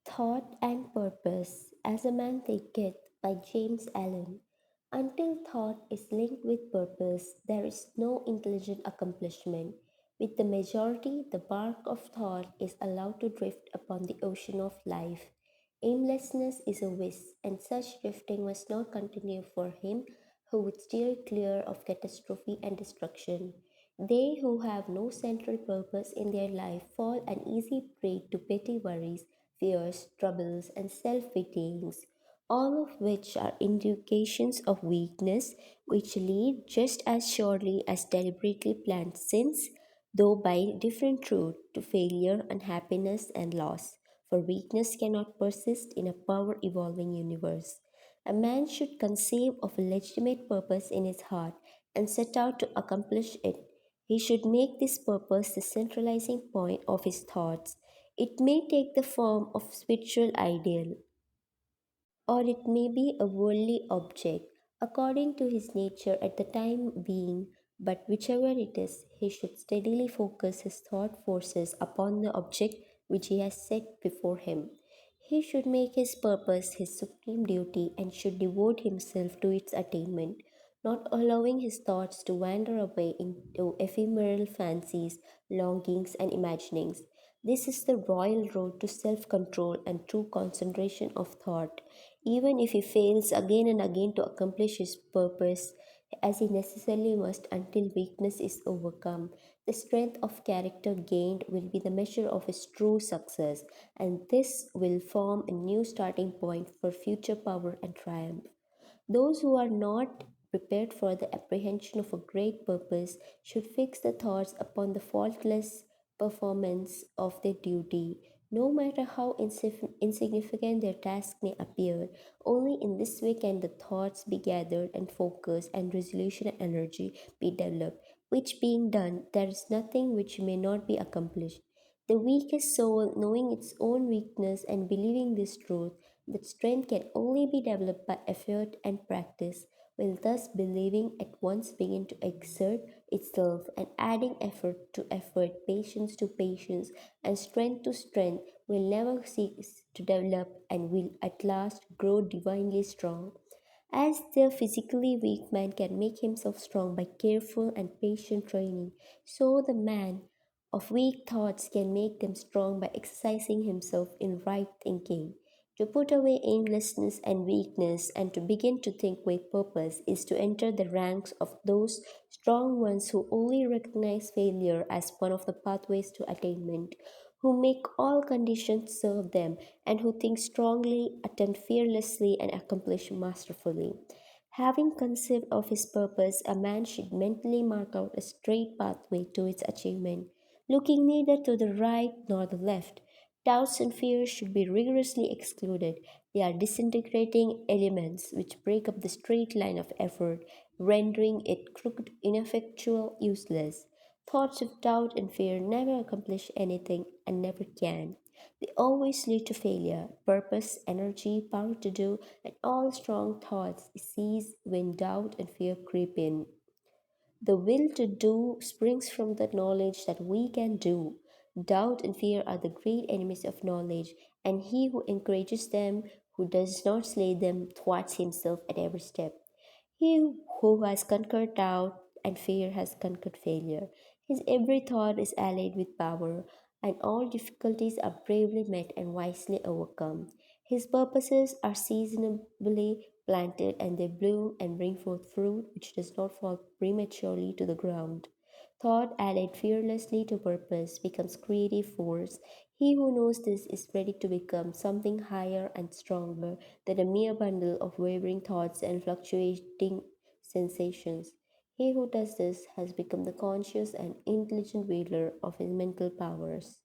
Thought and Purpose as a Man Thinketh by James Allen. Until thought is linked with purpose, there is no intelligent accomplishment. With the majority, the bark of thought is allowed to drift upon the ocean of life. Aimlessness is a whiz, and such drifting must not continue for him who would steer clear of catastrophe and destruction. They who have no central purpose in their life fall an easy prey to petty worries, fears, troubles, and self pityings, all of which are indications of weakness which lead just as surely as deliberately planned sins, though by different route, to failure, unhappiness, and loss. For weakness cannot persist in a power evolving universe. A man should conceive of a legitimate purpose in his heart and set out to accomplish it. He should make this purpose the centralizing point of his thoughts. It may take the form of spiritual ideal, or it may be a worldly object, according to his nature at the time being, but whichever it is, he should steadily focus his thought forces upon the object which he has set before him. He should make his purpose his supreme duty and should devote himself to its attainment, not allowing his thoughts to wander away into ephemeral fancies, longings, and imaginings. This is the royal road to self control and true concentration of thought. Even if he fails again and again to accomplish his purpose, as he necessarily must until weakness is overcome, the strength of character gained will be the measure of his true success, and this will form a new starting point for future power and triumph. Those who are not prepared for the apprehension of a great purpose should fix their thoughts upon the faultless performance of their duty, no matter how insignificant their task may appear. Only in this way can the thoughts be gathered and focused, and resolution and energy be developed, which being done, there is nothing which may not be accomplished. The weakest soul, knowing its own weakness and believing this truth, that strength can only be developed by effort and practice, will thus believing at once begin to exert itself, and adding effort to effort, patience to patience, and strength to strength, will never cease to develop and will at last grow divinely strong. As the physically weak man can make himself strong by careful and patient training, so the man of weak thoughts can make them strong by exercising himself in right thinking. To put away aimlessness and weakness and to begin to think with purpose is to enter the ranks of those strong ones who only recognize failure as one of the pathways to attainment, who make all conditions serve them, and who think strongly, attempt fearlessly, and accomplish masterfully. Having conceived of his purpose, a man should mentally mark out a straight pathway to its achievement, looking neither to the right nor the left. Doubts and fears should be rigorously excluded. They are disintegrating elements which break up the straight line of effort, rendering it crooked, ineffectual, useless. Thoughts of doubt and fear never accomplish anything and never can. They always lead to failure. Purpose, energy, power to do, and all strong thoughts cease when doubt and fear creep in. The will to do springs from the knowledge that we can do. Doubt and fear are the great enemies of knowledge, and he who encourages them, who does not slay them, thwarts himself at every step. He who has conquered doubt and fear has conquered failure. His every thought is allied with power, and all difficulties are bravely met and wisely overcome. His purposes are seasonably planted, and they bloom and bring forth fruit which does not fall prematurely to the ground. Thought allied fearlessly to purpose becomes creative force. He who knows this is ready to become something higher and stronger than a mere bundle of wavering thoughts and fluctuating sensations. He who does this has become the conscious and intelligent wielder of his mental powers.